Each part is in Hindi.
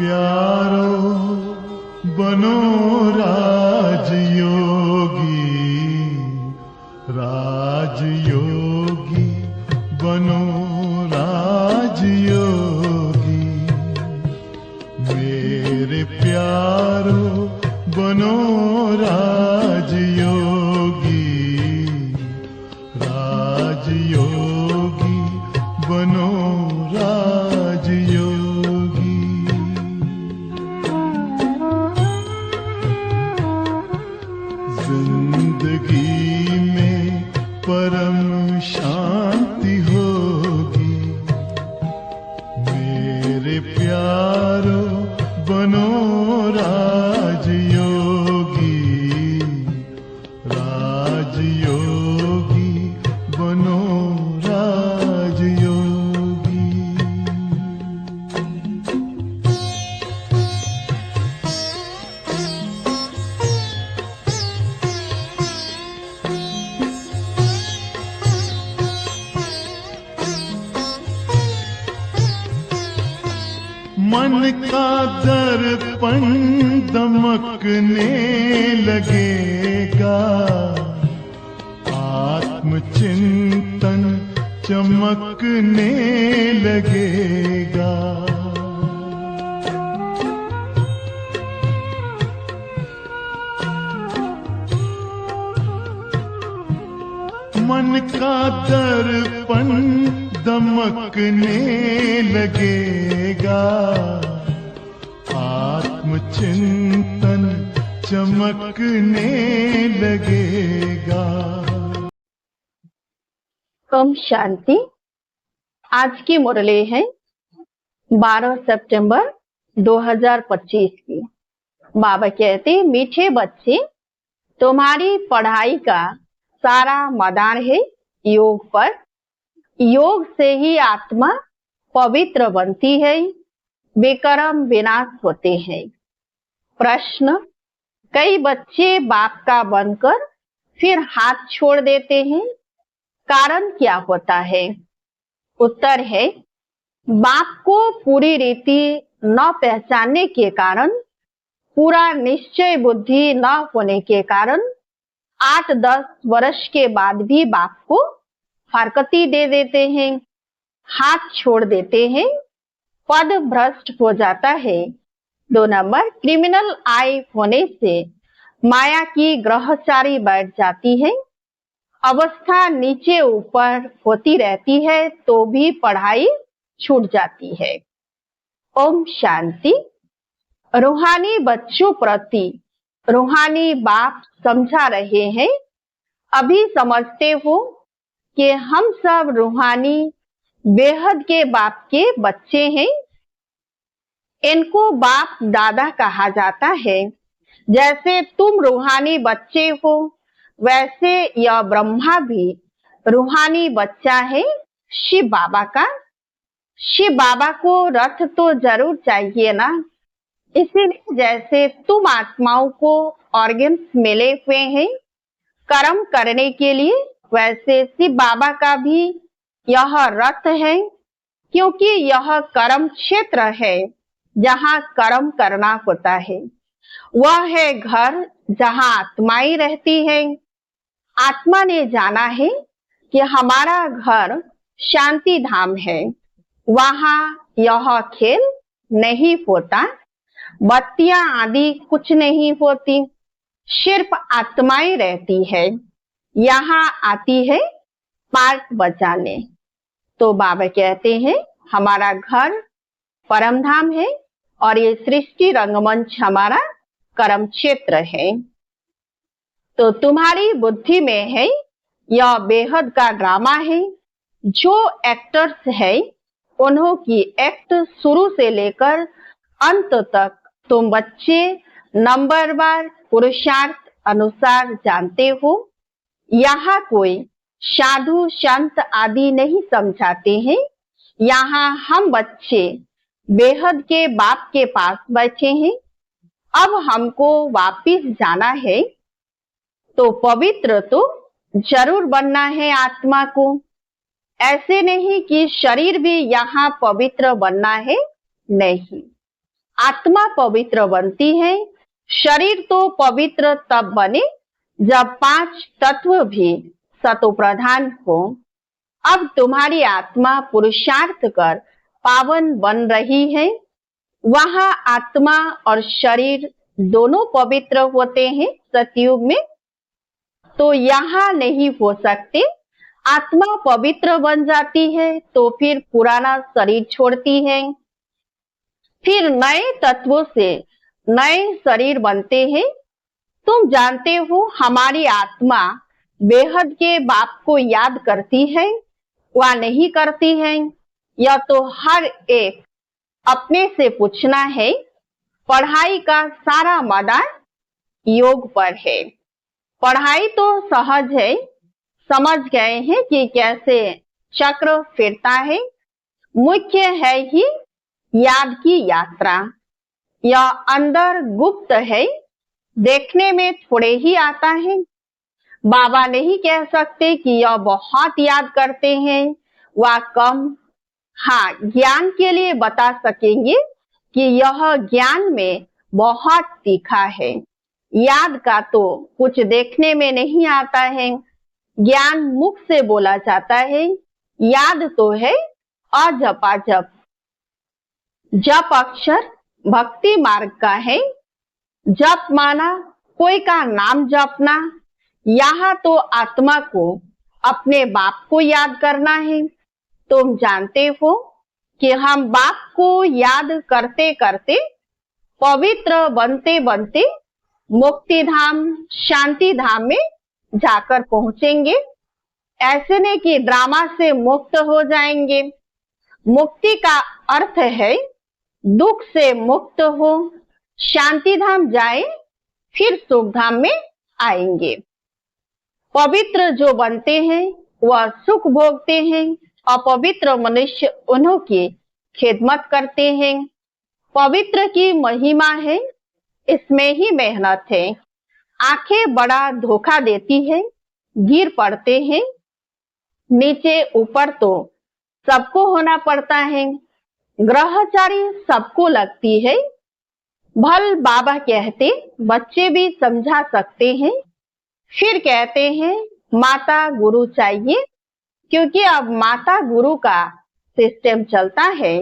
प्यारो बनो राजयोगी, राजयोगी बनो राजयोगी। मेरे प्यारो बनो राजयोगी, राजयोगी बनो राजयोगी। जिंदगी में परम शांति होगी। मेरे प्यारो बनो राजयोगी, राजयोगी बनो राजयोगी। मन का दर्पण दमकने लगेगा, आत्मचिंतन चमकने लगेगा। मन का दर्पण दमकने लगेगा, आत्मचिंतन चमकने लगेगा। ओम शांति। आज की मुरली है 12 सितंबर 2025 की। बाबा कहते, मीठे बच्चे, तुम्हारी पढ़ाई का सारा मैदान है योग पर। योग से ही आत्मा पवित्र बनती है, विकर्म विनाश होते हैं। प्रश्न, कई बच्चे बाप का बनकर फिर हाथ छोड़ देते हैं, कारण क्या होता है? उत्तर है, बाप को पूरी रीति न पहचानने के कारण, पूरा निश्चय बुद्धि न होने के कारण 8-10 वर्ष के बाद भी बाप को हरकती दे देते हैं, हाथ छोड़ देते हैं, पद भ्रष्ट हो जाता है। 2 नंबर, क्रिमिनल आई होने से माया की ग्रहचारी बैठ जाती है। अवस्था नीचे ऊपर होती रहती है तो भी पढ़ाई छूट जाती है। ओम शांति। रूहानी बच्चों प्रति रूहानी बाप समझा रहे हैं। अभी समझते हो कि हम सब रूहानी बेहद के बाप के बच्चे हैं। इनको बाप दादा कहा जाता है। जैसे तुम रूहानी बच्चे हो, वैसे यह ब्रह्मा भी रूहानी बच्चा है शिव बाबा का। शिव बाबा को रथ तो जरूर चाहिए ना, इसीलिए जैसे तुम आत्माओं को ऑर्गन्स मिले हुए हैं कर्म करने के लिए, वैसे शिव बाबा का भी यह रथ है, क्योंकि यह कर्म क्षेत्र है जहाँ कर्म करना होता है। वह है घर जहाँ आत्माएं रहती है। आत्मा ने जाना है कि हमारा घर शांति धाम है, वहाँ यह खेल नहीं होता, बत्तियां आदि कुछ नहीं होती, सिर्फ आत्माएं रहती है। यहाँ आती है पार्ट बजाने। तो बाबा कहते हैं, हमारा घर परम धाम है और ये सृष्टि रंगमंच हमारा कर्म क्षेत्र है। तो तुम्हारी बुद्धि में है यह बेहद का ड्रामा है। जो एक्टर्स है उन्हों की एक्ट शुरू से लेकर अंत तक तुम बच्चे नंबरवार पुरुषार्थ अनुसार जानते हो। यहाँ कोई साधु संत आदि नहीं समझाते हैं। यहाँ हम बच्चे बेहद के बाप के पास बैठे हैं। अब हमको वापिस जाना है तो पवित्र तो जरूर बनना है आत्मा को। ऐसे नहीं कि शरीर भी यहाँ पवित्र बनना है, नहीं। आत्मा पवित्र बनती है, शरीर तो पवित्र तब बने जब 5 तत्व भी सतो प्रधान हो। अब तुम्हारी आत्मा पुरुषार्थ कर पावन बन रही है। वहां आत्मा और शरीर दोनों पवित्र होते हैं सतयुग में, तो यहाँ नहीं हो सकते। आत्मा पवित्र बन जाती है तो फिर पुराना शरीर छोड़ती है, फिर नए तत्वों से नए शरीर बनते हैं। तुम जानते हो हमारी आत्मा बेहद के बाप को याद करती है वा नहीं करती है, यह तो हर एक अपने से पूछना है। पढ़ाई का सारा मदार योग पर है। पढ़ाई तो सहज है, समझ गए हैं कि कैसे चक्र फिरता है। मुख्य है ही याद की यात्रा। यह अंदर गुप्त है, देखने में थोड़े ही आता है। बाबा नहीं कह सकते कि यह बहुत याद करते हैं व कम। हाँ, ज्ञान के लिए बता सकेंगे कि यह ज्ञान में बहुत तीखा है। याद का तो कुछ देखने में नहीं आता है, ज्ञान मुख से बोला जाता है। याद तो है अजपाजप। जप अक्षर भक्ति मार्ग का है। जप माना कोई का नाम जपना। यहाँ तो आत्मा को अपने बाप को याद करना है। तुम जानते हो कि हम बाप को याद करते करते पवित्र बनते बनते मुक्ति धाम शांति धाम में जाकर पहुंचेंगे। ऐसे नहीं कि ड्रामा से मुक्त हो जाएंगे। मुक्ति का अर्थ है दुख से मुक्त हो, शांति धाम जाए, फिर सुख धाम में आएंगे। पवित्र जो बनते हैं वह सुख भोगते हैं। अपवित्र मनुष्य उन्हों की खिदमत करते हैं। पवित्र की महिमा है, इसमें ही मेहनत है। आंखें बड़ा धोखा देती है, गिर पड़ते हैं। नीचे ऊपर तो सबको होना पड़ता है। ग्रहचारी सबको लगती है। भल बाबा कहते बच्चे भी समझा सकते हैं। फिर कहते हैं माता गुरु चाहिए, क्योंकि अब माता गुरु का सिस्टम चलता है।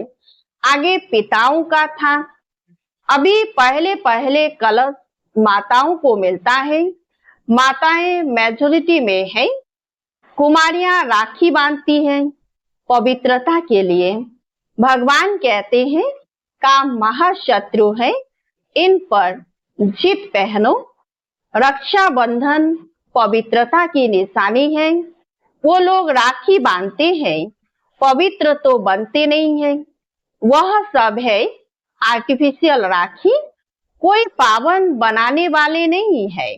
आगे पिताओं का था, अभी पहले पहले कलश माताओं को मिलता है। माताएं मेजोरिटी में है। कुमारियां राखी बांधती हैं पवित्रता के लिए। भगवान कहते हैं काम महाशत्रु है, इन पर जीत पहनो। रक्षा बंधन पवित्रता की निशानी है। वो लोग राखी बांधते हैं, पवित्र तो बनते नहीं है। वह सब है आर्टिफिशियल राखी, कोई पावन बनाने वाले नहीं है।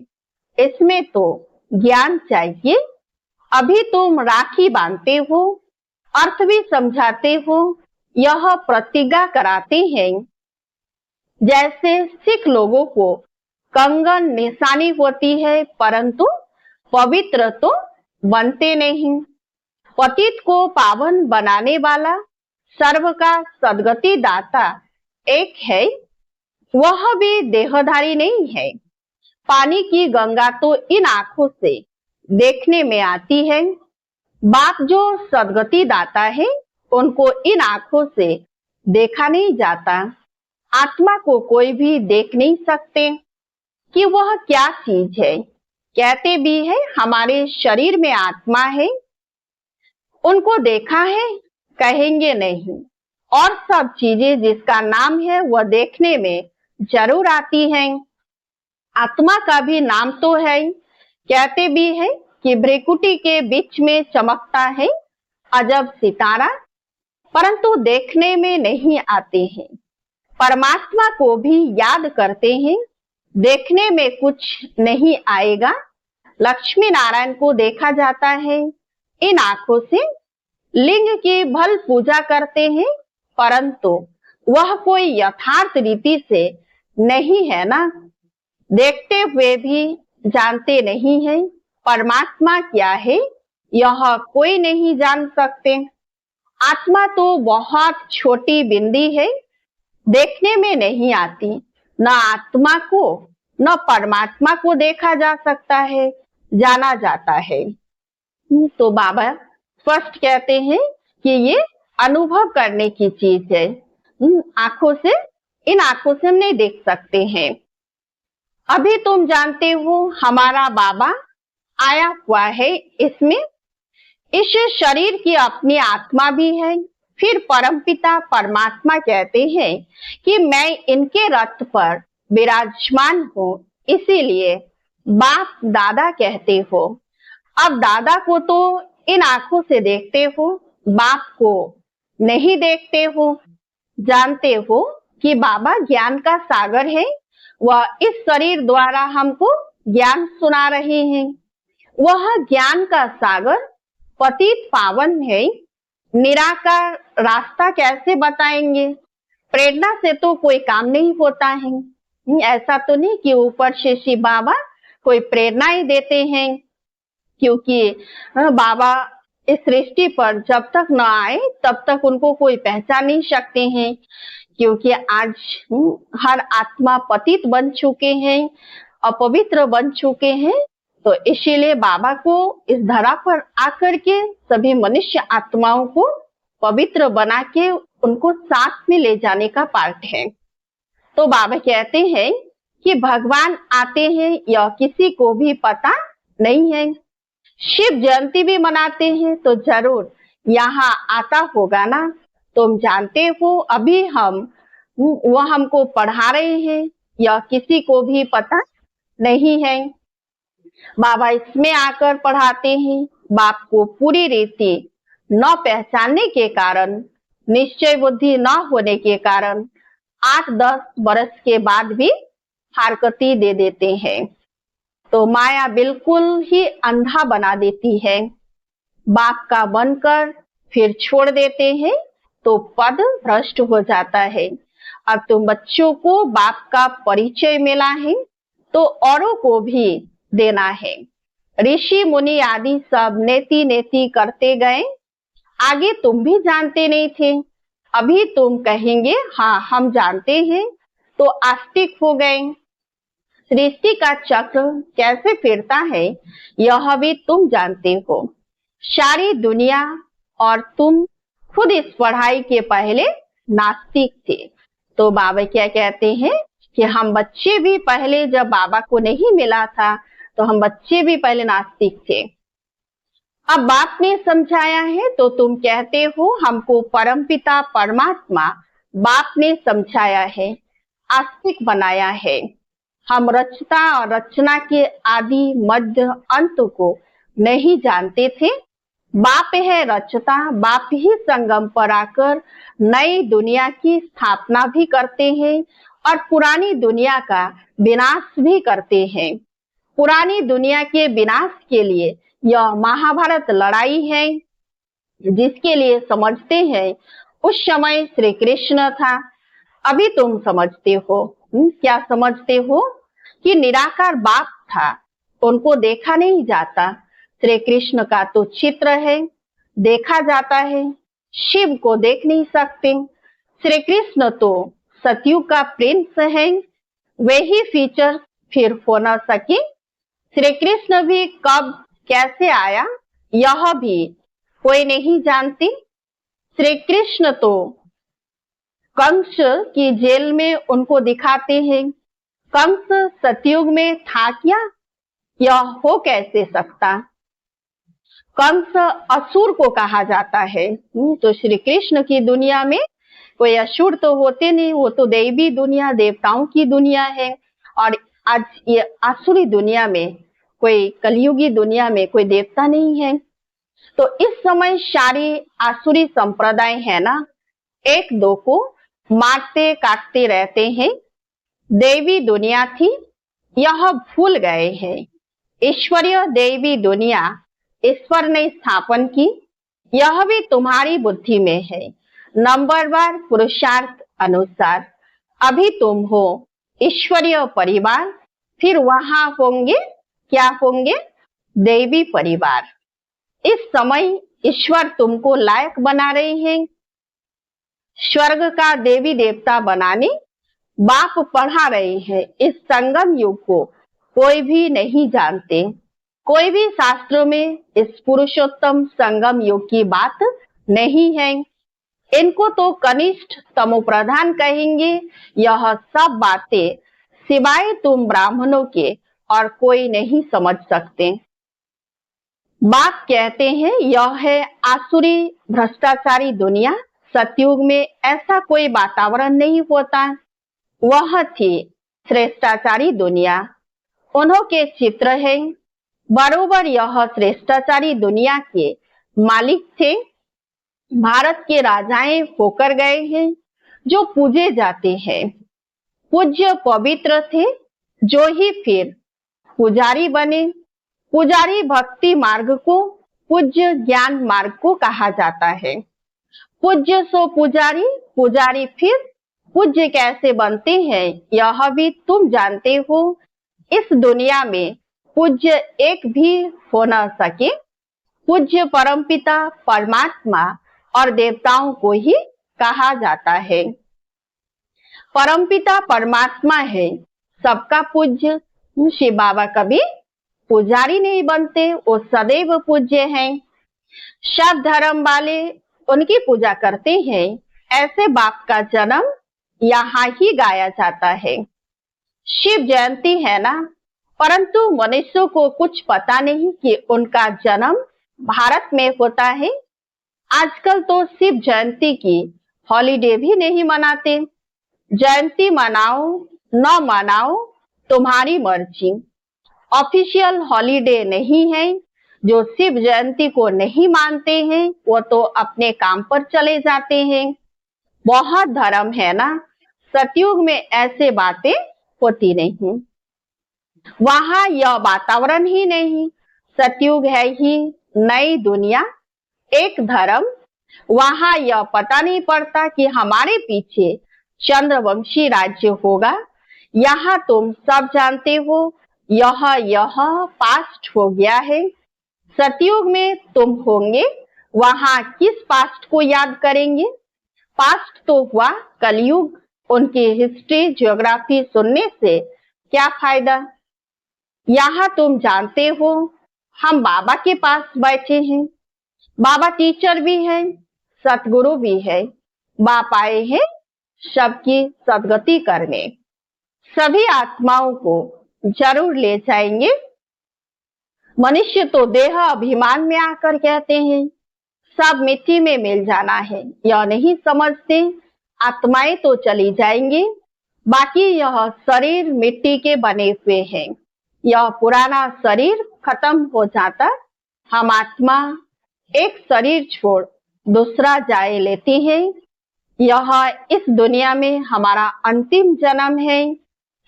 इसमें तो ज्ञान चाहिए। अभी तुम राखी बांधते हो, अर्थ भी समझाते हो, यह प्रतिज्ञा कराते हैं। जैसे सिख लोगों को कंगन निशानी होती है, परंतु पवित्र तो बनते नहीं। पतित को पावन बनाने वाला सर्व का सदगति दाता एक है, वह भी देहधारी नहीं है। पानी की गंगा तो इन आंखों से देखने में आती है। बाप जो सदगति दाता है, उनको इन आंखों से देखा नहीं जाता। आत्मा को कोई भी देख नहीं सकते कि वह क्या चीज है। कहते भी है हमारे शरीर में आत्मा है, उनको देखा है कहेंगे नहीं। और सब चीजें जिसका नाम है वह देखने में जरूर आती हैं। आत्मा का भी नाम तो है। कहते भी है कि भ्रिकुटी के बीच में चमकता है अजब सितारा, परंतु देखने में नहीं आते हैं। परमात्मा को भी याद करते हैं, देखने में कुछ नहीं आएगा। लक्ष्मी नारायण को देखा जाता है इन आंखों से। लिंग की भल पूजा करते हैं, परंतु वह कोई यथार्थ रीति से नहीं है ना। देखते हुए भी जानते नहीं है परमात्मा क्या है, यह कोई नहीं जान सकते। आत्मा तो बहुत छोटी बिंदी है, देखने में नहीं आती। न आत्मा को न परमात्मा को देखा जा सकता है, जाना जाता है। तो बाबा स्पष्ट कहते हैं कि ये अनुभव करने की चीज है। आंखों से, इन आंखों से हम नहीं देख सकते हैं। अभी तुम जानते हो हमारा बाबा आया हुआ है, इसमें इस शरीर की अपनी आत्मा भी है। फिर परमपिता परमात्मा कहते हैं कि मैं इनके रथ पर विराजमान हूँ, इसीलिए बाप दादा कहते हो। अब दादा को तो इन आंखों से देखते हो, बाप को नहीं देखते हो। जानते हो कि बाबा ज्ञान का सागर है, वह इस शरीर द्वारा हमको ज्ञान सुना रहे हैं। वह ज्ञान का सागर पतित पावन है, निराकार रास्ता कैसे बताएंगे? प्रेरणा से तो कोई काम नहीं होता है। ऐसा तो नहीं कि ऊपर से शिव बाबा कोई प्रेरणा ही देते हैं, क्योंकि बाबा इस सृष्टि पर जब तक न आए तब तक उनको कोई पहचान नहीं सकते हैं, क्योंकि आज हर आत्मा पतित बन चुके हैं, अपवित्र बन चुके हैं। तो इसीलिए बाबा को इस धरा पर आकर के सभी मनुष्य आत्माओं को पवित्र बना के उनको साथ में ले जाने का पार्ट है। तो बाबा कहते हैं कि भगवान आते हैं यह किसी को भी पता नहीं है। शिव जयंती भी मनाते हैं तो जरूर यहाँ आता होगा ना। तुम जानते हो अभी वह हमको पढ़ा रहे हैं, यह किसी को भी पता नहीं है। बाबा इसमें आकर पढ़ाते हैं। बाप को पूरी रीति न पहचानने के कारण, निश्चय बुद्धि न होने के कारण 8-10 वर्ष के बाद भी हरकती दे देते हैं। तो माया बिल्कुल ही अंधा बना देती है। बाप का बनकर फिर छोड़ देते हैं तो पद भ्रष्ट हो जाता है। अब तुम बच्चों को बाप का परिचय मिला है तो औरों को भी देना है। ऋषि मुनि आदि सब नेति नेति करते गए, आगे तुम भी जानते नहीं थे, अभी तुम कहेंगे हाँ हम जानते हैं, तो आस्तिक हो गए। सृष्टि का चक्र कैसे फिरता है यह भी तुम जानते हो। सारी दुनिया और तुम खुद इस पढ़ाई के पहले नास्तिक थे। तो बाबा क्या कहते हैं कि हम बच्चे भी पहले, जब बाबा को नहीं मिला था तो हम बच्चे भी पहले नास्तिक थे। अब बाप ने समझाया है तो तुम कहते हो हमको परमपिता परमात्मा बाप ने समझाया है, आस्तिक बनाया है। हम रचता और रचना के आदि मध्य अंत को नहीं जानते थे। बाप है रचता, बाप ही संगम पर आकर नई दुनिया की स्थापना भी करते हैं और पुरानी दुनिया का विनाश भी करते हैं। पुरानी दुनिया के विनाश के लिए यह महाभारत लड़ाई है, जिसके लिए समझते हैं उस समय श्री कृष्ण था। अभी तुम समझते हो, क्या समझते हो कि निराकार बाप था, उनको देखा नहीं जाता। श्री कृष्ण का तो चित्र है, देखा जाता है, शिव को देख नहीं सकते। श्री कृष्ण तो सतयुग का प्रिंस है, वे ही फीचर फिर हो न सके। श्री कृष्ण भी कब कैसे आया यह भी कोई नहीं जानती। श्री कृष्ण तो कंस की जेल में उनको दिखाते हैं। कंस सतयुग में था क्या, यह हो कैसे सकता? कंस असुर को कहा जाता है। तो श्री कृष्ण की दुनिया में कोई असुर तो होते नहीं, वो तो दैवी दुनिया, देवताओं की दुनिया है। और आज ये आसुरी दुनिया में, कोई कलयुगी दुनिया में कोई देवता नहीं है। तो इस समय सारी आसुरी संप्रदाय है ना, एक दो को मारते काटते रहते हैं। देवी दुनिया थी, यह भूल गए हैं। ईश्वरीय देवी दुनिया ईश्वर ने स्थापन की, यह भी तुम्हारी बुद्धि में है। नंबरवार पुरुषार्थ अनुसार अभी तुम हो ईश्वरीय परिवार, फिर वहां होंगे क्या होंगे, देवी परिवार। इस समय ईश्वर तुमको लायक बना रहे हैं। स्वर्ग का देवी देवता बनाने बाप पढ़ा रहे हैं। इस संगम युग को कोई भी नहीं जानते। कोई भी शास्त्रों में इस पुरुषोत्तम संगम युग की बात नहीं है। इनको तो कनिष्ठ तमो प्रधान कहेंगे। यह सब बातें सिवाय तुम ब्राह्मणों के और कोई नहीं समझ सकते। बाप कहते हैं यह है आसुरी भ्रष्टाचारी दुनिया। सतयुग में ऐसा कोई वातावरण नहीं होता। वह थी श्रेष्ठाचारी दुनिया। उन्हों के चित्र है। बरोबर यह श्रेष्ठाचारी दुनिया के मालिक थे। भारत के राजाएं होकर गए हैं जो पूजे जाते हैं। पूज्य पवित्र थे जो ही फिर पुजारी बने। पुजारी भक्ति मार्ग को, पूज्य ज्ञान मार्ग को कहा जाता है। पूज्य सो पुजारी, पुजारी फिर पूज्य कैसे बनते हैं यह भी तुम जानते हो। इस दुनिया में पूज्य एक भी हो न सके। पूज्य परमपिता परमात्मा और देवताओं को ही कहा जाता है। परमपिता परमात्मा है सबका पूज्य। शिव बाबा कभी पुजारी नहीं बनते, वो सदैव पूज्य हैं। सब धर्म वाले उनकी पूजा करते हैं। ऐसे बाप का जन्म यहाँ ही गाया जाता है। शिव जयंती है ना, परंतु मनुष्यों को कुछ पता नहीं कि उनका जन्म भारत में होता है। आजकल तो शिव जयंती की हॉलीडे भी नहीं मनाते। जयंती मनाओ न मनाओ तुम्हारी मर्जी। ऑफिशियल हॉलीडे नहीं है। जो शिव जयंती को नहीं मानते हैं वो तो अपने काम पर चले जाते हैं। बहुत धर्म है ना। सतयुग में ऐसे बातें होती नहीं। वहां यह वातावरण ही नहीं। सतयुग है ही नई दुनिया, एक धर्म। वहां यह पता नहीं पड़ता कि हमारे पीछे चंद्रवंशी राज्य होगा। यहाँ तुम सब जानते हो यह पास्ट हो गया है। सतयुग में तुम होंगे, वहां किस पास्ट को याद करेंगे। पास्ट तो हुआ कलयुग। उनकी हिस्ट्री ज्योग्राफी सुनने से क्या फायदा। यहाँ तुम जानते हो हम बाबा के पास बैठे हैं। बाबा टीचर भी है, सतगुरु भी है। बाप आए हैं सबकी सदगति करने। सभी आत्माओं को जरूर ले जाएंगे। मनुष्य तो देह अभिमान में आकर कहते हैं सब मिट्टी में मिल जाना है। यह नहीं समझते आत्माएं तो चली जाएंगी, बाकी यह शरीर मिट्टी के बने हुए हैं। यह पुराना शरीर खत्म हो जाता, हम आत्मा एक शरीर छोड़ दूसरा जाए लेती है। यह इस दुनिया में हमारा अंतिम जन्म है।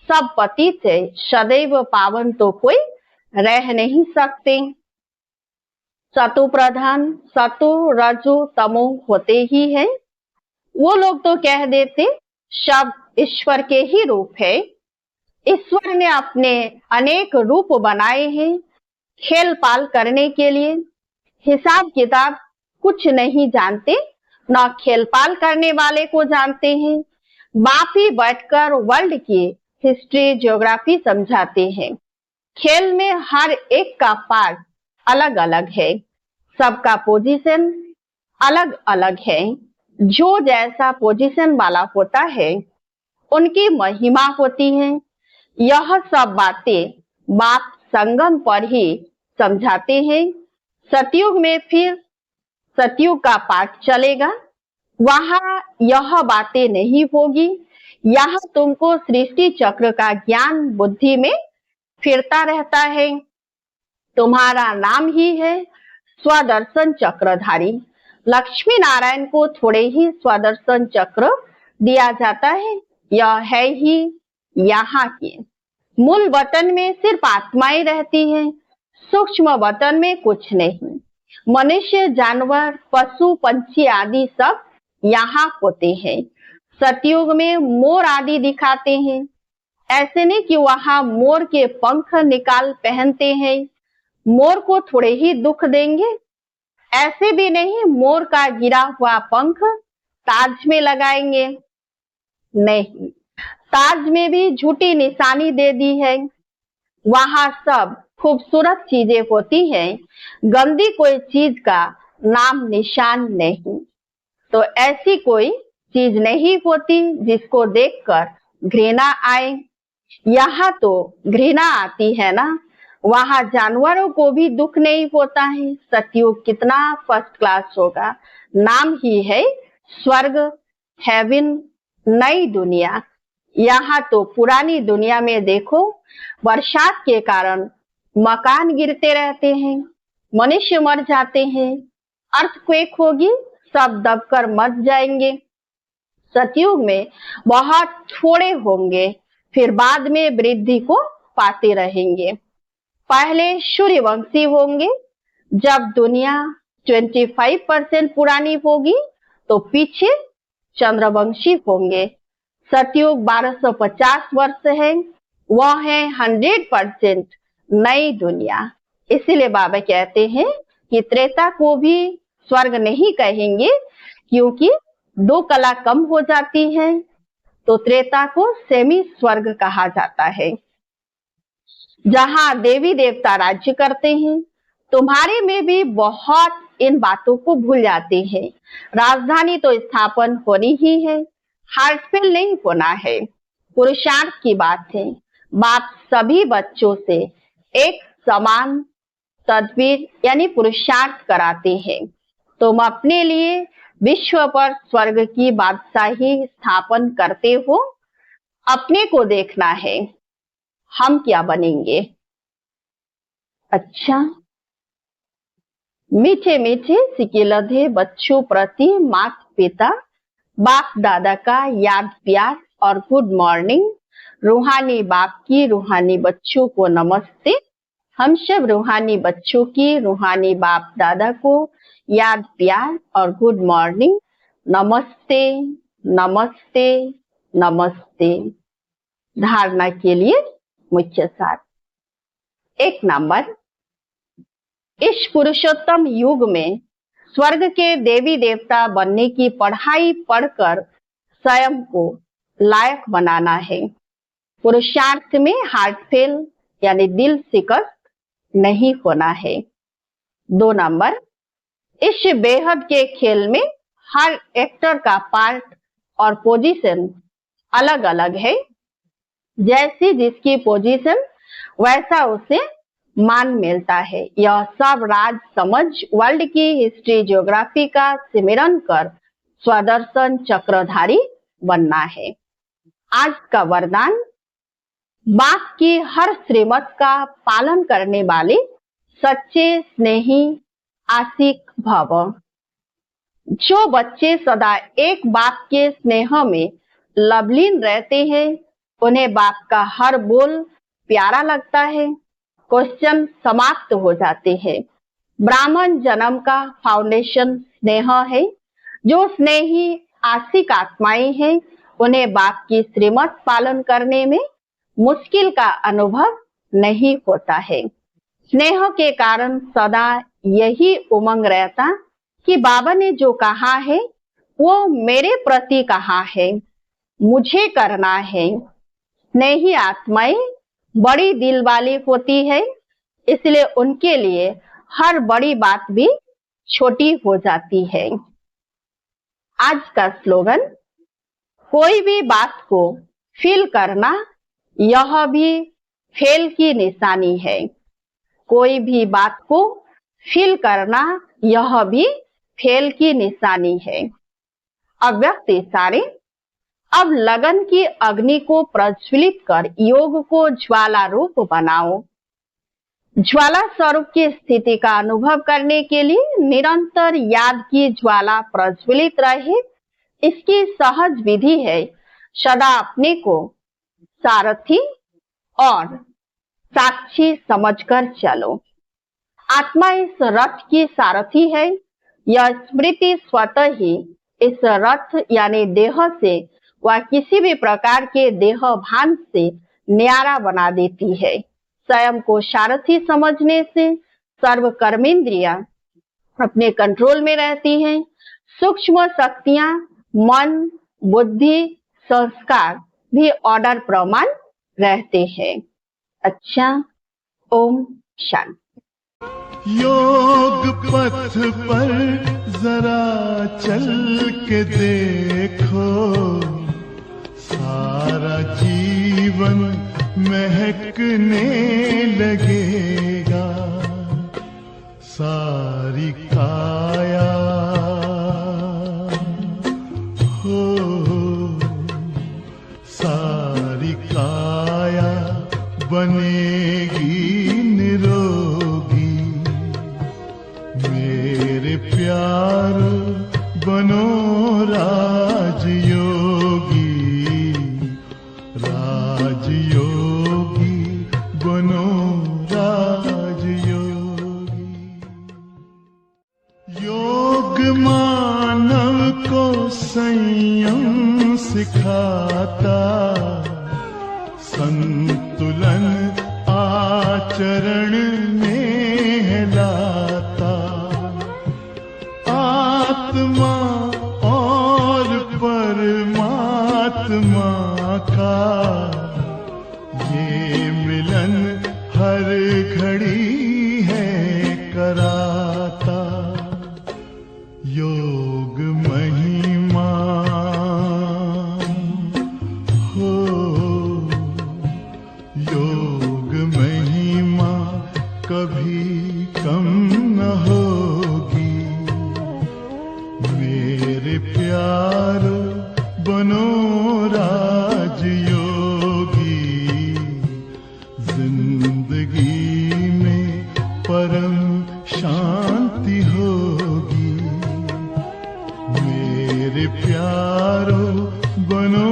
सब पतित है, सदैव पावन तो कोई रह नहीं सकते। सतु प्रधान सतु रजु तमो होते ही है। वो लोग तो कह देते सब ईश्वर के ही रूप है। ईश्वर ने अपने अनेक रूप बनाए हैं खेल पाल करने के लिए। हिसाब किताब कुछ नहीं जानते, न खेल पाल करने वाले को जानते हैं। बाप ही बैठकर वर्ल्ड की हिस्ट्री ज्योग्राफी समझाते हैं। खेल में हर एक का पार्ट अलग अलग है, सबका पोजीशन अलग अलग है। जो जैसा पोजीशन वाला होता है उनकी महिमा होती है। यह सब बातें बाप संगम पर ही समझाते हैं। सतयुग में फिर सतयुग का पाठ चलेगा, वहां यह बातें नहीं होगी। यहाँ तुमको सृष्टि चक्र का ज्ञान बुद्धि में फिरता रहता है। तुम्हारा नाम ही है स्वदर्शन चक्रधारी। लक्ष्मी नारायण को थोड़े ही स्वदर्शन चक्र दिया जाता है। यह है ही यहाँ की मूल वतन में सिर्फ आत्माएं रहती हैं। सूक्ष्म वतन में कुछ नहीं। मनुष्य जानवर पशु पंछी आदि सब यहाँ होते हैं। सतयुग में मोर आदि दिखाते हैं। ऐसे नहीं कि वहां मोर के पंख निकाल पहनते हैं, मोर को थोड़े ही दुख देंगे। ऐसे भी नहीं मोर का गिरा हुआ पंख ताज में लगाएंगे? नहीं, ताज में भी झूठी निशानी दे दी है। वहां सब खूबसूरत चीजें होती हैं, गंदी कोई चीज का नाम निशान नहीं। तो ऐसी कोई चीज नहीं होती जिसको देखकर घृणा आए। यहाँ तो घृणा आती है ना, वहां जानवरों को भी दुख नहीं होता है। सतयुग कितना फर्स्ट क्लास होगा। नाम ही है स्वर्ग, हेवन, नई दुनिया। यहाँ तो पुरानी दुनिया में देखो, बरसात के कारण मकान गिरते रहते हैं, मनुष्य मर जाते हैं, अर्थक्वेक होगी, सब दबकर मर जाएंगे। सतयुग में बहुत थोड़े होंगे, फिर बाद में वृद्धि को पाते रहेंगे। पहले सूर्यवंशी होंगे, जब दुनिया 25% पुरानी होगी तो पीछे चंद्रवंशी होंगे। सतयुग 1250 वर्ष है, वह है 100% नई दुनिया। इसीलिए बाबा कहते हैं कि त्रेता को भी स्वर्ग नहीं कहेंगे, क्योंकि 2 कला कम हो जाती है, तो त्रेता को सेमी स्वर्ग कहा जाता है, जहां देवी देवता राज्य करते हैं। तुम्हारे में भी बहुत इन बातों को भूल जाते हैं। राजधानी तो स्थापन होनी ही है, हार्टफेल नहीं होना है। पुरुषार्थ की बात है। बाप सभी बच्चों से एक समान तदबीर यानी पुरुषार्थ कराते हैं। तुम अपने लिए विश्व पर स्वर्ग की बादशाही स्थापन करते हो। अपने को देखना है, हम क्या बनेंगे। अच्छा, मीठे मीठे सिकिलधे बच्चों प्रति माता पिता बाप दादा का याद प्यार और गुड मॉर्निंग। रूहानी बाप की रूहानी बच्चों को नमस्ते। हम सब रूहानी बच्चों की रूहानी बाप दादा को याद प्यार और गुड मॉर्निंग। नमस्ते नमस्ते नमस्ते। धारणा के लिए मुख्य सार। 1 नंबर, इस पुरुषोत्तम युग में स्वर्ग के देवी देवता बनने की पढ़ाई पढ़कर स्वयं को लायक बनाना है। पुरुषार्थ में हार्टफेल यानी दिल शिकस्त नहीं होना है। 2 नंबर, इस बेहद के खेल में हर एक्टर का पार्ट और पोजीशन अलग अलग है। जैसी जिसकी पोजीशन वैसा उसे मान मिलता है। यह सब राज समझ वर्ल्ड की हिस्ट्री ज्योग्राफी का सिमरन कर स्वदर्शन चक्रधारी बनना है। आज का वरदान, बाप की हर श्रीमत का पालन करने वाले सच्चे स्नेही आशिक भव। जो बच्चे सदा एक बाप के स्नेह में लवलीन रहते हैं, उन्हें बाप का हर बोल प्यारा लगता है। क्वेश्चन समाप्त हो जाते हैं। ब्राह्मण जन्म का फाउंडेशन स्नेह है। जो स्नेही आशिक आत्माएं हैं, उन्हें बाप की श्रीमत पालन करने में मुश्किल का अनुभव नहीं होता है। स्नेह के कारण सदा यही उमंग रहता कि बाबा ने जो कहा है वो मेरे प्रति कहा है, मुझे करना है। स्नेही आत्माएं बड़ी दिल वाली होती है, इसलिए उनके लिए हर बड़ी बात भी छोटी हो जाती है। आज का स्लोगन, कोई भी बात को फील करना यह भी फेल की निशानी है। कोई भी बात को फील करना यह भी फेल की निशानी है। अव्यक्त इशारे, अब लगन की अग्नि को प्रज्वलित कर योग को ज्वाला रूप बनाओ। ज्वाला स्वरूप की स्थिति का अनुभव करने के लिए निरंतर याद की ज्वाला प्रज्वलित रहे, इसकी सहज विधि है सदा अपने को सारथी और साक्षी समझकर चलो। आत्मा इस रथ की सारथी है। यह स्मृति स्वतः ही इस रथ यानी देह से व किसी भी प्रकार के देह भान से न्यारा बना देती है। स्वयं को सारथी समझने से सर्व कर्मेंद्रियां अपने कंट्रोल में रहती हैं। सूक्ष्म शक्तियां मन, बुद्धि, संस्कार भी ऑर्डर प्रमाण रहते हैं। अच्छा, ओम शांति। योग पथ पर जरा चल के देखो, सारा जीवन महकने लगेगा। सारी काया हो, सारी काया बनेगी निरोगी। मेरे प्यारो बनो राजयोगी, राजयोगी बनो राजयोगी। योग मानव को संयम सिखाता, संतुलन आचरण में लाता। आत्मा और परमात्मा का ये मिलन हर घड़ी है कराता। योग महिमा हो, योग महिमा कभी कम न होगी। मेरे प्यारो बनो राजयोगी, जिंदगी में परम शांति होगी। मेरे प्यारो बनो